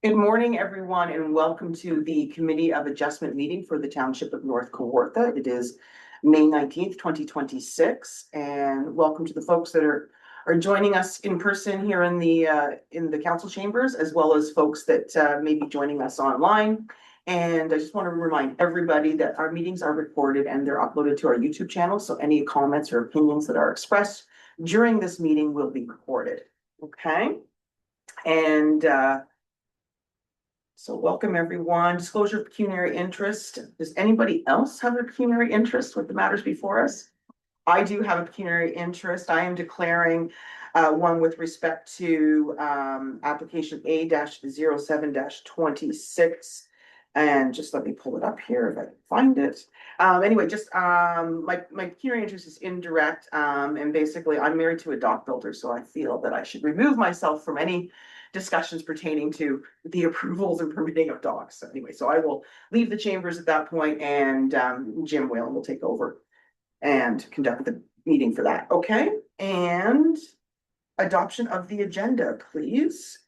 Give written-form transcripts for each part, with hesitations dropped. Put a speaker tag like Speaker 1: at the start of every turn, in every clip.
Speaker 1: Good morning, everyone, and welcome to the Committee of Adjustment meeting for the Township of North Kawartha. It is May 19th, 2026, and welcome to the folks that are joining us in person here in the council chambers, as well as folks that may be joining us online. And I just want to remind everybody that our meetings are recorded and they're uploaded to our YouTube channel. So any comments or opinions that are expressed during this meeting will be recorded. Okay. And so welcome everyone. Disclosure of pecuniary interest. Does anybody else have a pecuniary interest with the matters before us? I do have a pecuniary interest. I am declaring one with respect to application A-07-26. And just let me pull it up here if I can find it. Anyway, just my pecuniary interest is indirect. And basically I'm married to a dog builder, so I feel that I should remove myself from any discussions pertaining to the approvals and permitting of dogs. So anyway, so I will leave the chambers at that point, and Jim Whalen will take over and conduct the meeting for that. Okay, and adoption of the agenda, please.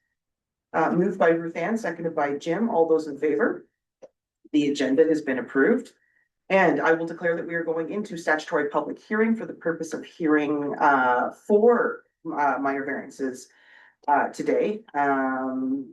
Speaker 1: Moved by Ruth Ann, seconded by Jim. All those in favor? The agenda has been approved. And I will declare that we are going into statutory public hearing for the purpose of hearing four minor variances today. The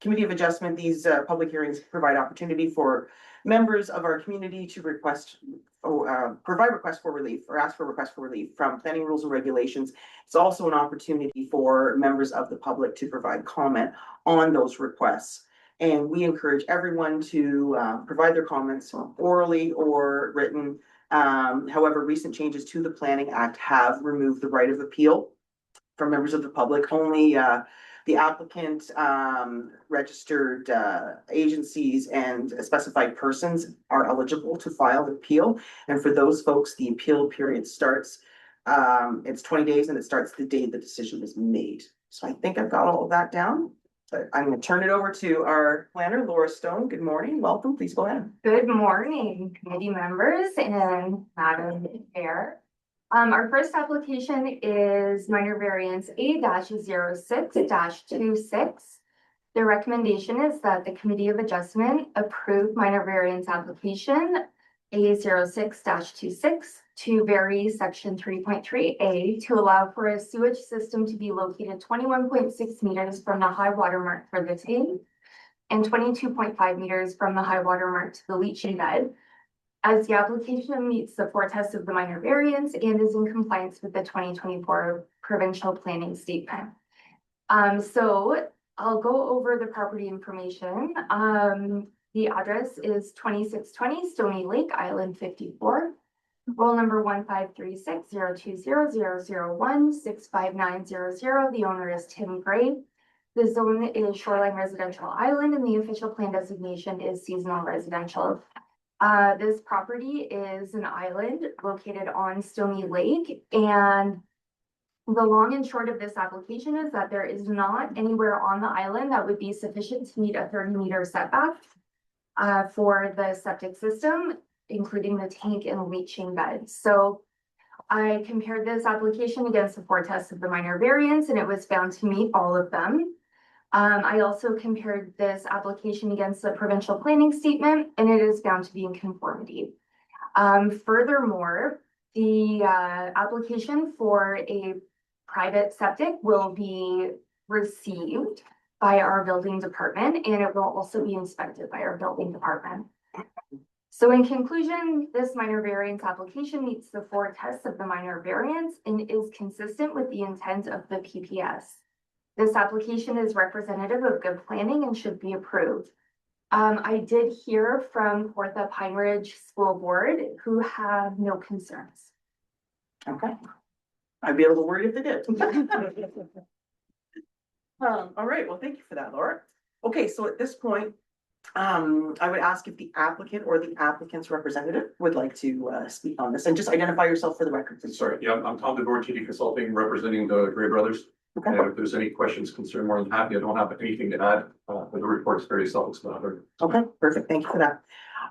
Speaker 1: Committee of Adjustment, these public hearings provide opportunity for members of our community to request or provide requests for relief or ask for requests for relief from planning rules and regulations. It's also an opportunity for members of the public to provide comment on those requests. And we encourage everyone to provide their comments orally or written. However, recent changes to the Planning Act have removed the right of appeal for members of the public. Only the applicant, registered agencies and specified persons are eligible to file the appeal. And for those folks, the appeal period starts, it's 20 days and it starts the day the decision was made. So I think I've got all of that down. But I'm going to turn it over to our planner, Laura Stone. Good morning. Welcome. Please go ahead.
Speaker 2: Good morning, committee members and Madam Chair. Our first application is minor variance A-06-26. The recommendation is that the Committee of Adjustment approve minor variance application A-06-26 to vary section 3.3A to allow for a sewage system to be located 21.6 meters from the high water mark for the tank and 22.5 meters from the high water mark to the leaching bed, as the application meets the four tests of the minor variance and is in compliance with the 2024 provincial planning statement. So I'll go over the property information. The address is 2620 Stony Lake, Island 54. Roll number 153602000165900. The owner is Tim Gray. The zone is shoreline residential island and the official plan designation is seasonal residential. This property is an island located on Stony Lake, and the long and short of this application is that there is not anywhere on the island that would be sufficient to meet a 30-meter setback for the septic system, including the tank and leaching bed. So I compared this application against the four tests of the minor variance, and it was found to meet all of them. I also compared this application against the provincial planning statement, and it is found to be in conformity. Furthermore, the application for a private septic will be received by our building department, and it will also be inspected by our building department. So in conclusion, this minor variance application meets the four tests of the minor variance and is consistent with the intent of the PPS. This application is representative of good planning and should be approved. I did hear from Kawartha Pine Ridge School Board who have no concerns.
Speaker 1: Okay. I'd be a little worried if they did. All right. Well, thank you for that, Laura. Okay, so at this point, I would ask if the applicant or the applicant's representative would like to speak on this, and just identify yourself for the record.
Speaker 3: Sorry, yeah, I'm Tom DeBoer, TD Consulting, representing the Gray Brothers. Okay. And if there's any questions, concern, more than happy. I don't have anything to add, but the report's very self-explanatory.
Speaker 1: Okay, perfect. Thank you for that.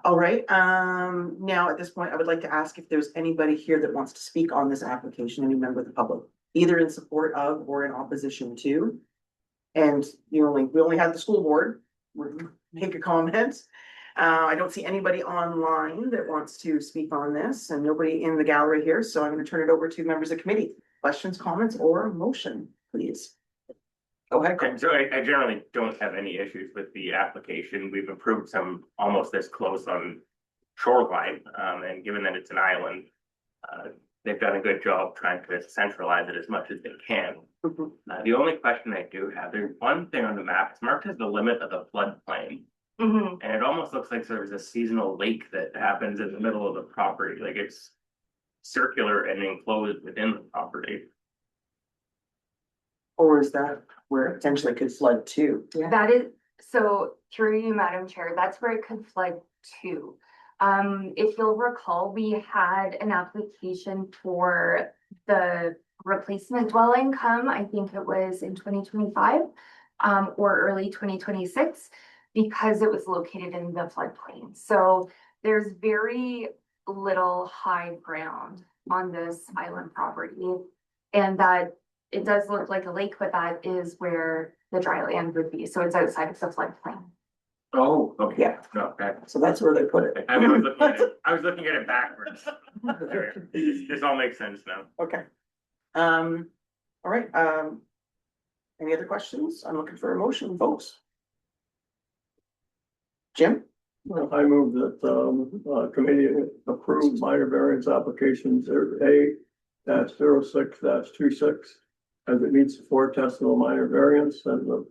Speaker 1: All right. Now at this point, I would like to ask if there's anybody here that wants to speak on this application, any member of the public, either in support of or in opposition to. And we only had the school board, make a comment. I don't see anybody online that wants to speak on this and nobody in the gallery here, so I'm gonna turn it over to members of committee. Questions, comments, or motion, please. Go ahead.
Speaker 4: Okay, so I generally don't have any issues with the application. We've approved some almost this close on shoreline, and given that it's an island, they've done a good job trying to centralize it as much as they can.
Speaker 1: Mhm.
Speaker 4: The only question I do have, there's one thing on the map, it's marked as the limit of the floodplain.
Speaker 2: Mhm.
Speaker 4: And it almost looks like there's a seasonal lake that happens in the middle of the property, like it's circular and enclosed within the property.
Speaker 1: Or is that where it potentially could flood too?
Speaker 2: That is, so through you, Madam Chair, that's where it could flood to. If you'll recall, we had an application for the replacement dwelling come, I think it was in 2025, or early 2026, because it was located in the floodplain. So there's very little high ground on this island property. And that it does look like a lake, but that is where the dry land would be. So it's outside of the floodplain.
Speaker 4: Oh, okay.
Speaker 1: Yeah.
Speaker 4: No, okay.
Speaker 1: So that's where they put it.
Speaker 4: I was looking at it backwards. There. This all makes sense now.
Speaker 1: Okay. All right, any other questions? I'm looking for a motion, folks. Jim?
Speaker 5: I move that committee approve minor variance applications A-06-26 as it meets the four tests of a minor variance and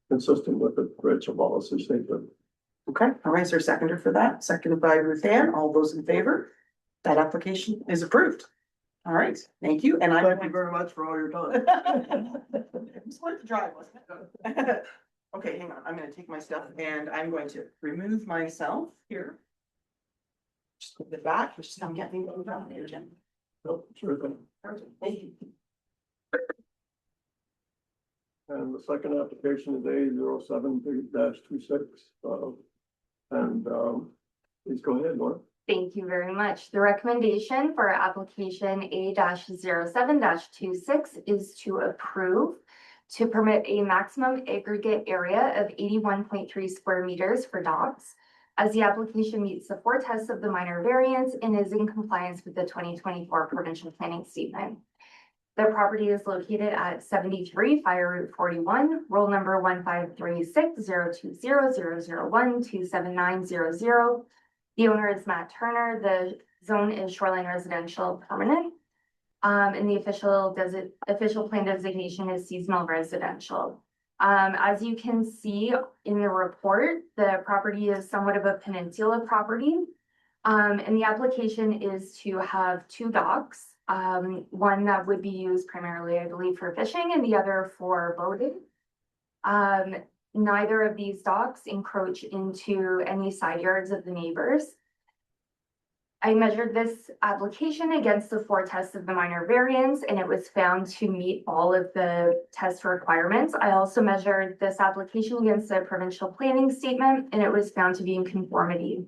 Speaker 5: consistent with the provincial policy statement.
Speaker 1: Okay, all right, is there a seconder for that? Seconded by Ruth Ann. All those in favor? That application is approved. All right, thank you, and
Speaker 5: Thank you very much for all your time.
Speaker 1: Just wanted to drive, wasn't it? Okay, hang on, I'm gonna take my stuff and I'm going to remove myself here. Just put it back, just I'm getting down here, Jim.
Speaker 5: Oh, sure thing.
Speaker 1: Perfect, thank you.
Speaker 5: And the second application is A-07-26. Please go ahead, Laura.
Speaker 2: Thank you very much. The recommendation for application A-07-26 is to approve to permit a maximum aggregate area of 81.3 square meters for docks, as the application meets the four tests of the minor variance and is in compliance with the 2024 provincial planning statement. The property is located at 73 Fire Route 41, roll number 153602000012790. The owner is Matt Turner. The zone is shoreline residential permanent. And the official plan designation is seasonal residential. As you can see in the report, the property is somewhat of a peninsula property. And the application is to have two docks, one that would be used primarily, I believe, for fishing and the other for boating. Neither of these docks encroach into any side yards of the neighbors. I measured this application against the four tests of the minor variance, and it was found to meet all of the test requirements. I also measured this application against the provincial planning statement, and it was found to be in conformity.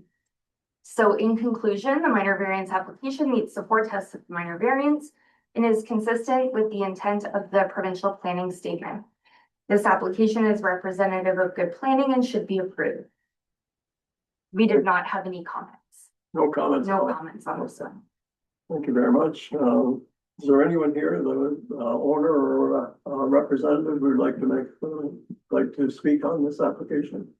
Speaker 2: So in conclusion, the minor variance application meets the four tests of the minor variance and is consistent with the intent of the provincial planning statement. This application is representative of good planning and should be approved. We did not have any comments.
Speaker 5: No comments.
Speaker 2: No comments on this one.
Speaker 5: Thank you very much. Is there anyone here, the owner or representative who would like to speak on this application?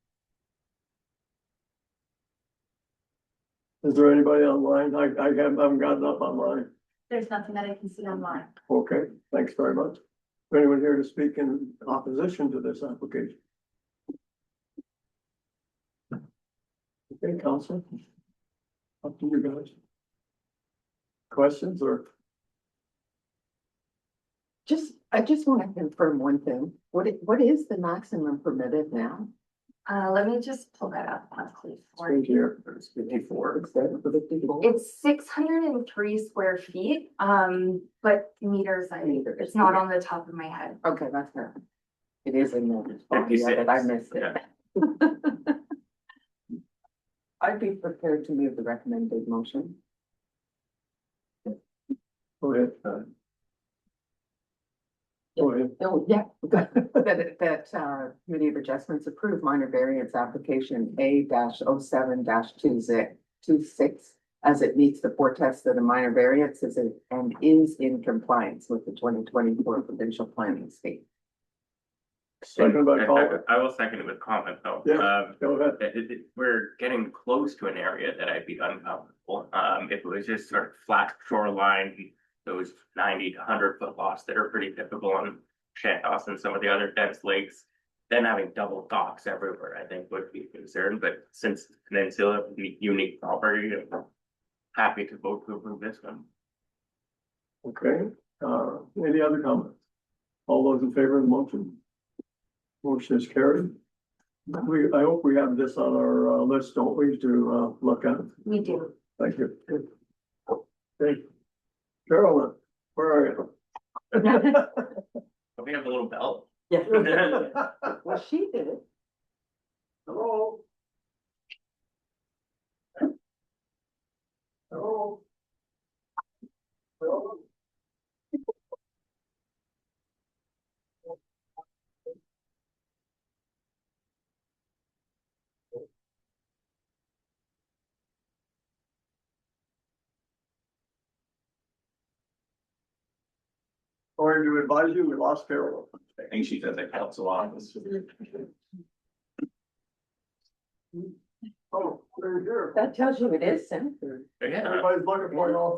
Speaker 5: Is there anybody online? I haven't gotten up online.
Speaker 6: There's nothing that I can see online.
Speaker 5: Okay, thanks very much. Is there anyone here to speak in opposition to this application? Okay, council. Up to you guys. Questions or?
Speaker 7: I just want to confirm one thing. What is the maximum permitted now?
Speaker 2: Let me just pull that up quickly.
Speaker 5: Right here.
Speaker 3: It's 54.
Speaker 7: Is that for the people?
Speaker 2: It's 603 square feet, but meters, it's not on the top of my head.
Speaker 7: Okay, that's fair. It is in there, but I missed it. I'd be prepared to move the recommended motion.
Speaker 5: Go ahead. Go ahead.
Speaker 7: Oh, yeah, that Committee of Adjustments approved minor variance application A-07-26 as it meets the four tests that a minor variance and is in compliance with the 2024 provincial planning state.
Speaker 5: Second by Colin.
Speaker 4: I will second it with comment though.
Speaker 5: Yeah. Go ahead.
Speaker 4: We're getting close to an area that I'd be uncomfortable. If it was just sort of flat shoreline, those 90 to 100 foot lots that are pretty typical on Shantos and some of the other dense lakes, then having double docks everywhere, I think would be a concern. But since the peninsula, unique property, I'm happy to vote to approve this one.
Speaker 5: Okay, any other comments? All those in favor of the motion? Motion is carried. I hope we have this on our list, don't we, to look at?
Speaker 2: We do.
Speaker 5: Thank you. Okay. Carolyn, where are you?
Speaker 4: We have a little belt.
Speaker 7: Yeah. Well, she did it.
Speaker 5: Hello? Hello? Hello? Or to advise you, we lost Carol.
Speaker 3: I think she does a council office.
Speaker 5: Oh, they're here.
Speaker 7: That tells you it is Senator.
Speaker 4: Yeah.
Speaker 5: Everybody's looking for you all.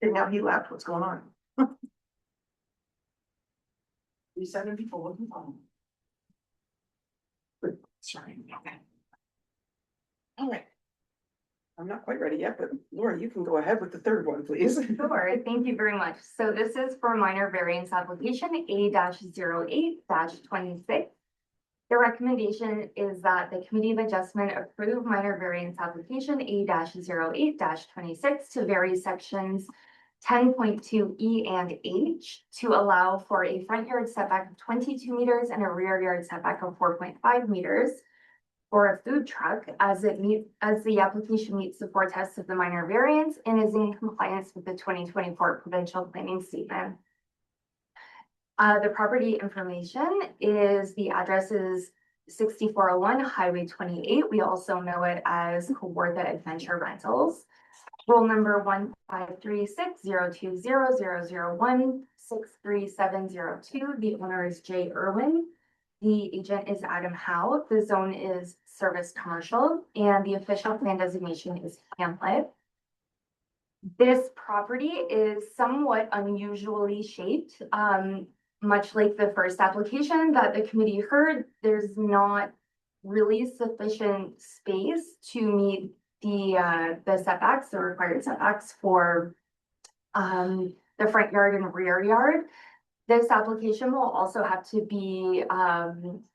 Speaker 1: And now he left, what's going on? You seven people looking for him. Sorry, okay. All right. I'm not quite ready yet, but Laura, you can go ahead with the third one, please.
Speaker 2: Sure, thank you very much. So this is for minor variance application A-08-26. The recommendation is that the Committee of Adjustment approve minor variance application A-08-26 to vary sections 10.2 E and H to allow for a front yard setback of 22 meters and a rear yard setback of 4.5 meters for a food truck as the application meets the four tests of the minor variance and is in compliance with the 2024 provincial planning statement. The property information is, the address is 6401 Highway 28. We also know it as Kawartha Adventure Rentals. Roll number 153602000163702. The owner is Jay Irwin. The agent is Adam Howe. The zone is service commercial and the official plan designation is Hamlet. This property is somewhat unusually shaped. Much like the first application that the committee heard, there's not really sufficient space to meet the setbacks, the required setbacks for the front yard and rear yard. This application will also have to be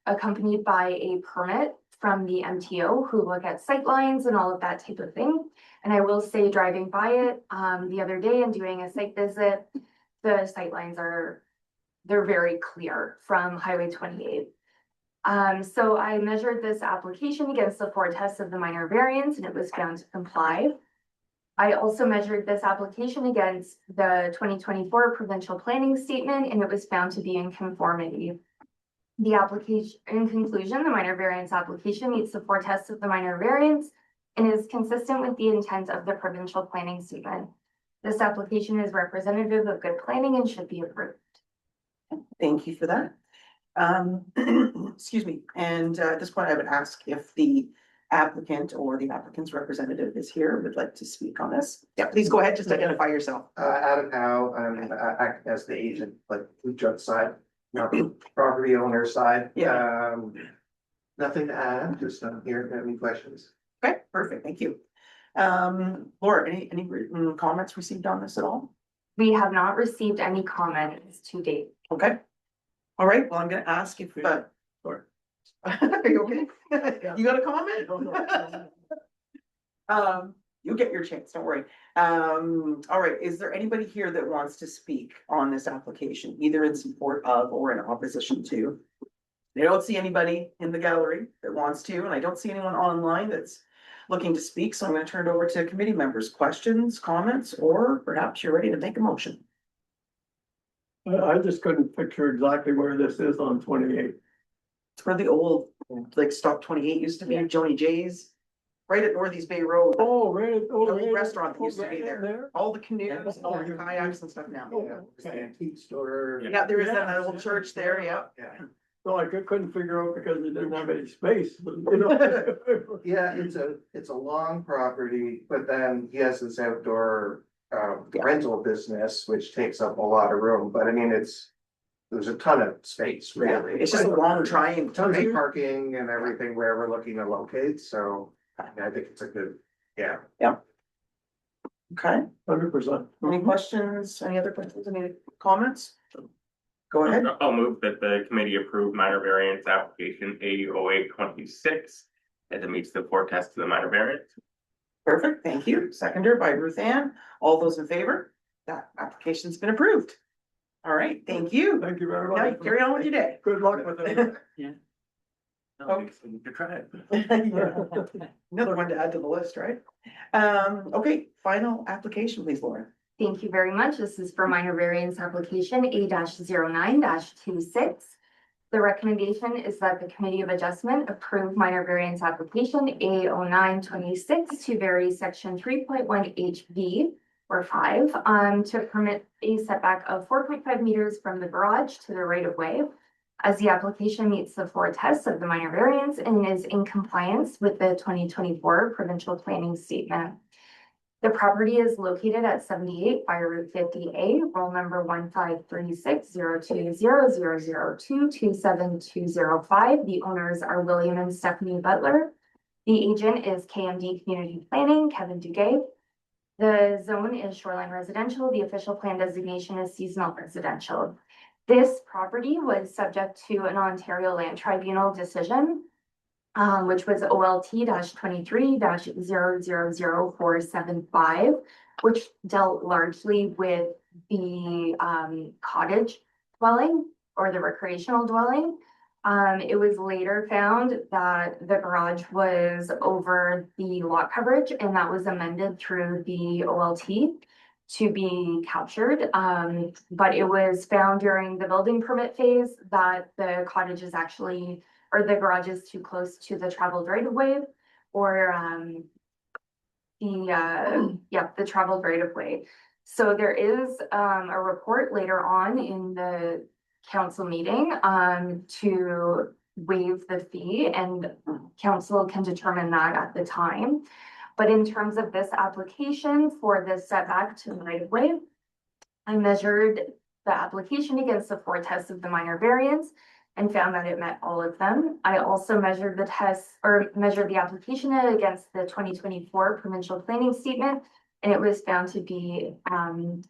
Speaker 2: accompanied by a permit from the MTO who look at sight lines and all of that type of thing. And I will say, driving by it the other day and doing a site visit, the sight lines they're very clear from Highway 28. So I measured this application against the four tests of the minor variance and it was found to comply. I also measured this application against the 2024 provincial planning statement and it was found to be in conformity. The application, in conclusion, the minor variance application meets the four tests of the minor variance and is consistent with the intent of the provincial planning statement. This application is representative of good planning and should be approved.
Speaker 1: Thank you for that. Excuse me, and at this point, I would ask if the applicant or the applicant's representative is here, would like to speak on this. Yeah, please go ahead, just identify yourself.
Speaker 8: Adam Howe, I'm acting as the agent, like food truck side, not the property owner side.
Speaker 1: Yeah.
Speaker 8: Nothing to add, just here, if you have any questions.
Speaker 1: Okay, perfect, thank you. Laura, any written comments received on this at all?
Speaker 2: We have not received any comments to date.
Speaker 1: Okay. All right, well, I'm gonna ask if,
Speaker 5: Sorry.
Speaker 1: are you okay? You got a comment? You'll get your chance, don't worry. All right, is there anybody here that wants to speak on this application, either in support of or in opposition to? I don't see anybody in the gallery that wants to, and I don't see anyone online that's looking to speak, so I'm gonna turn it over to committee members. Questions, comments, or perhaps you're ready to make a motion.
Speaker 5: I just couldn't picture exactly where this is on 28.
Speaker 1: It's where the old, like, Stock 28 used to be, Joni J's, right at Northeast Bay Road.
Speaker 5: Oh, right.
Speaker 1: The old restaurant that used to be
Speaker 5: right in
Speaker 1: there. All the canoes, and all the kayaks and stuff now.
Speaker 5: Oh,
Speaker 8: It's the
Speaker 5: okay.
Speaker 8: antique store.
Speaker 1: Yeah, there is
Speaker 5: Yeah.
Speaker 1: that old church there, yeah.
Speaker 8: Yeah.
Speaker 5: So I couldn't figure out because it didn't have any space, but, you know.
Speaker 8: Yeah, it's a long property, but then he has this outdoor rental business, which takes up a lot of room, but I mean, there's a ton of space,
Speaker 1: Yeah,
Speaker 8: really.
Speaker 1: it's just a long triangle.
Speaker 8: Tons
Speaker 1: right?
Speaker 8: of parking and everything where we're looking to locate, so I think it's a good, yeah.
Speaker 1: Okay,
Speaker 5: 100%.
Speaker 1: any questions, any other questions, any comments? Go ahead.
Speaker 4: I'll move that the committee approve minor variance application A0826 as it meets the four tests of the minor variance.
Speaker 1: Perfect, thank you. Seconder by Ruth Ann. All those in favor? That application's been approved. All right, thank you.
Speaker 5: Thank you very
Speaker 1: Now
Speaker 5: much.
Speaker 1: carry on with your day.
Speaker 5: Good luck with it.
Speaker 1: Okay.
Speaker 4: You try it.
Speaker 1: Yeah. Another one to add to the list, right? Okay, final application, please, Laura.
Speaker 2: Thank you very much. This is for minor variance application A-09-26. The recommendation is that the Committee of Adjustment approve minor variance application A0926 to vary section 3.1 HV or 5 to permit a setback of 4.5 meters from the garage to the right of way, as the application meets the four tests of the minor variance and is in compliance with the 2024 provincial planning statement. The property is located at 78 by Route 50A, roll number 153602000022725. The owners are William and Stephanie Butler. The agent is KMD Community Planning, Kevin Duguay. The zone is shoreline residential. The official plan designation is seasonal residential. This property was subject to an Ontario Land Tribunal decision, which was OLT-23-000475, which dealt largely with the cottage dwelling or the recreational dwelling. It was later found that the garage was over the lot coverage, and that was amended through the OLT to be captured. But it was found during the building permit phase that the cottage is actually, or the garage is too close to the traveled right of way, or the traveled right of way. So there is a report later on in the council meeting to waive the fee, and council can determine that at the time. But in terms of this application for the setback to the right of way, I measured the application against the four tests of the minor variance and found that it met all of them. I also measured the application against the 2024 provincial planning statement, and it was found to be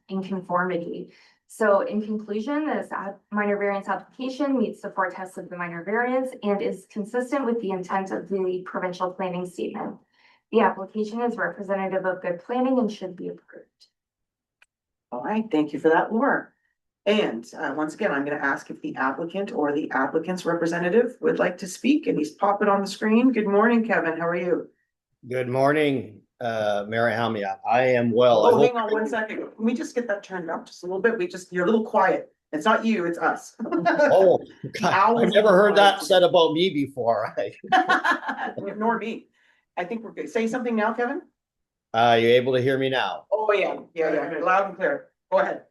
Speaker 2: in conformity. So in conclusion, this minor variance application meets the four tests of the minor variance and is consistent with the intent of the provincial planning statement. The application is representative of good planning and should be approved.
Speaker 1: All right, thank you for that, Laura. And once again, I'm going to ask if the applicant or the applicant's representative would like to speak, and he's popping on the screen. Good morning, Kevin. How are you?
Speaker 9: Good morning, Mayor Hamia. I am well. I
Speaker 1: Oh,
Speaker 9: hope-
Speaker 1: hang on 1 second. Can we just get that turned up just a little bit? You're a little quiet. It's not you, it's us.
Speaker 9: Oh, God,
Speaker 1: owls
Speaker 9: I've never heard that
Speaker 1: quiet.
Speaker 9: said about me before.
Speaker 1: Nor me. I think we're good. Say something now, Kevin?
Speaker 9: You able to hear me now?
Speaker 1: Oh, yeah, loud and clear. Go ahead.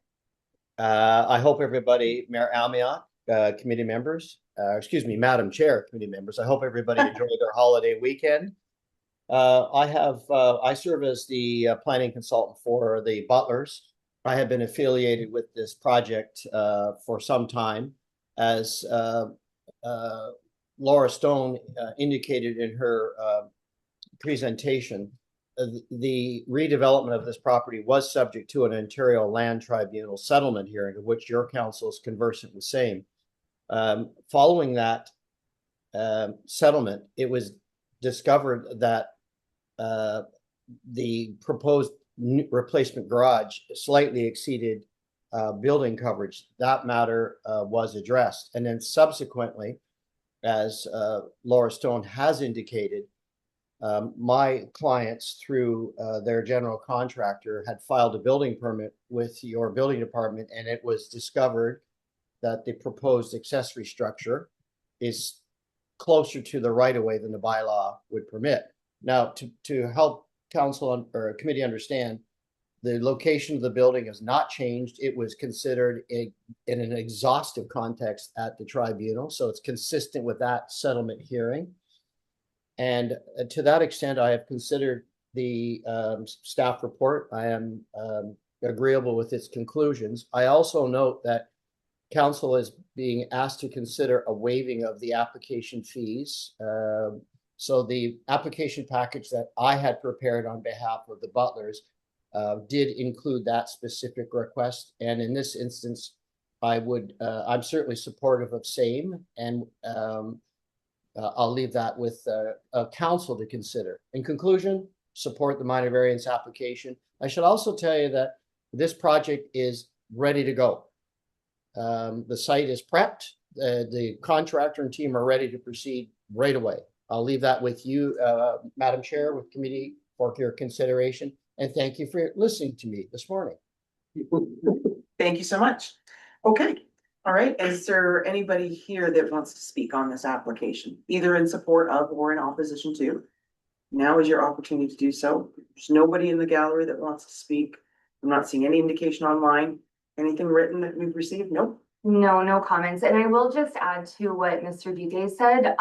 Speaker 9: I hope everybody, Mayor Almiot, committee members, Madam Chair, committee members, I hope everybody enjoyed their holiday weekend. I serve as the planning consultant for the Butlers. I have been affiliated with this project for some time. As Laura Stone indicated in her presentation, the redevelopment of this property was subject to an Ontario Land Tribunal settlement hearing, of which your council is conversant with same. Following that settlement, it was discovered that the proposed replacement garage slightly exceeded building coverage. That matter was addressed. And then subsequently, as Laura Stone has indicated, my clients, through their general contractor, had filed a building permit with your building department, and it was discovered that the proposed accessory structure is closer to the right of way than the bylaw would permit. Now, to help council or committee understand, the location of the building has not changed. It was considered in an exhaustive context at the tribunal, so it's consistent with that settlement hearing. And to that extent, I have considered the staff report. I am agreeable with its conclusions. I also note that council is being asked to consider a waiving of the application fees. So the application package that I had prepared on behalf of the Butlers did include that specific request. And in this instance, I'm certainly supportive of same, and I'll leave that with council to consider. In conclusion, support the minor variance application. I should also tell you that this project is ready to go. The site is prepped. The contractor and team are ready to proceed right away. I'll leave that with you, Madam Chair, with committee for your consideration. And thank you for listening to me this morning.
Speaker 1: Thank you so much. Okay, all right. Is there anybody here that wants to speak on this application, either in support of or in opposition to? Now is your opportunity to do so. There's nobody in the gallery that wants to speak. I'm not seeing any indication online. Anything written that we've received? Nope.
Speaker 2: No comments. And I will just add to what Mr. DJ said.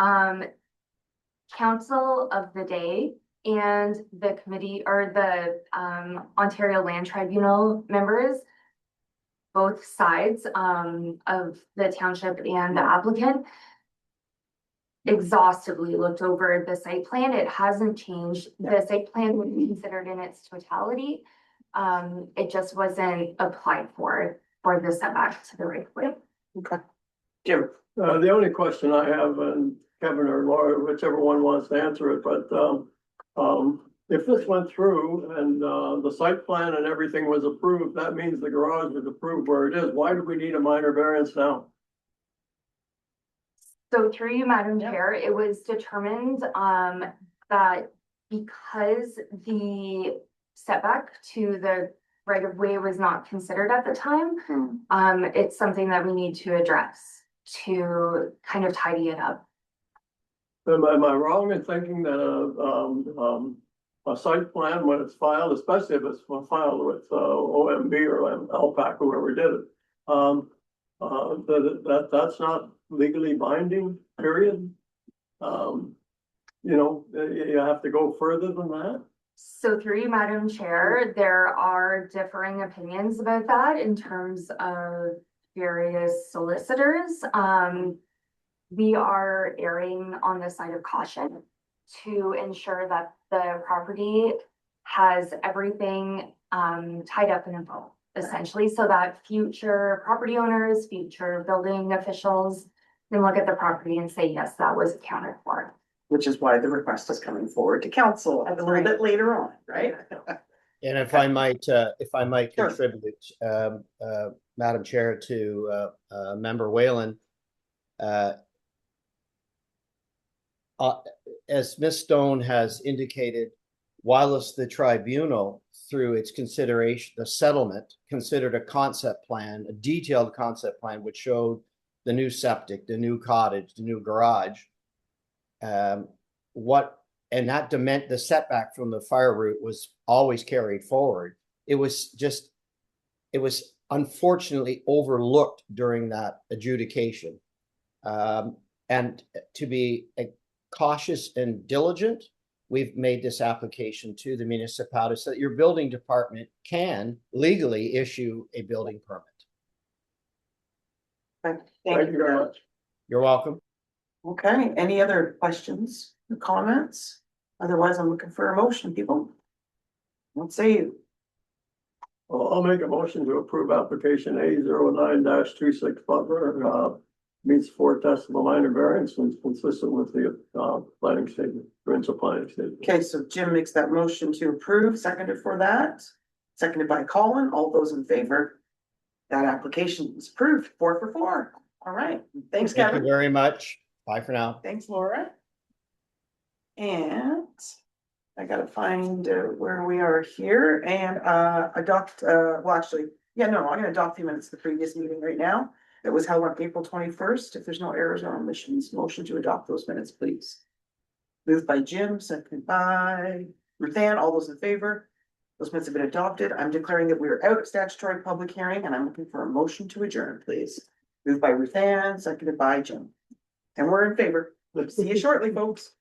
Speaker 2: Council of the day and the committee, or the Ontario Land Tribunal members, both sides of the township and the applicant, exhaustively looked over the site plan. It hasn't changed. The site plan would be considered in its totality. It just wasn't applied for the setback to the right way.
Speaker 1: Okay. Jim.
Speaker 5: The only question I have, and Kevin or Laura, whichever one wants to answer it, but if this went through and the site plan and everything was approved, that means the garage was approved where it is. Why do we need a minor variance now?
Speaker 2: So through you, Madam Chair, it was determined that because the setback to the right of way was not considered at the time, it's something that we need to address to kind of tidy it up.
Speaker 5: Am I wrong in thinking that a site plan, when it's filed, especially if it's filed with OMB or LPAC, whoever did it, that's not legally binding, period? You have to go further than that?
Speaker 2: So through you, Madam Chair, there are differing opinions about that in terms of various solicitors. We are erring on the side of caution to ensure that the property has everything tied up in a bow, essentially, so that future property owners, future building officials can look at the property and say, yes, that was accounted for.
Speaker 1: Which is why the request is coming forward to council a little bit later on, right?
Speaker 9: And if I might
Speaker 1: Sure.
Speaker 9: contribute, Madam Chair, to Member Whalen, as Ms. Stone has indicated, whilst the tribunal, through its consideration, the settlement, considered a concept plan, a detailed concept plan, which showed the new septic, the new cottage, the new garage, and that meant the setback from the fire route was always carried forward. It was unfortunately overlooked during that adjudication. And to be cautious and diligent, we've made this application to the municipality so that your building department can legally issue a building permit.
Speaker 1: Thank you very much.
Speaker 9: You're welcome.
Speaker 1: Okay, any other questions or comments? Otherwise, I'm looking for a motion, people. Let's say
Speaker 5: Well, I'll make a motion to approve application A 09-26 Butler, meets four tests of a minor variance and is consistent with the, planning statement, provincial planning statement.
Speaker 1: Okay, so Jim makes that motion to approve, seconded for that, seconded by Colin, all those in favor? That application is approved, 4 for 4. All right, thanks,
Speaker 9: Thank you
Speaker 1: Kevin.
Speaker 9: very much. Bye for now.
Speaker 1: Thanks, Laura. And I gotta find where we are here and adopt, well, actually, yeah, no, I'm gonna adopt the minutes of the previous meeting right now. It was held on April 21st. If there's no errors or omissions, motion to adopt those minutes, please. Moved by Jim, seconded by Ruthann. All those in favor? Those minutes have been adopted. I'm declaring that we are out of statutory public hearing and I'm looking for a motion to adjourn, please. Moved by Ruthann, seconded by Jim. And we're in favor. See you shortly, folks.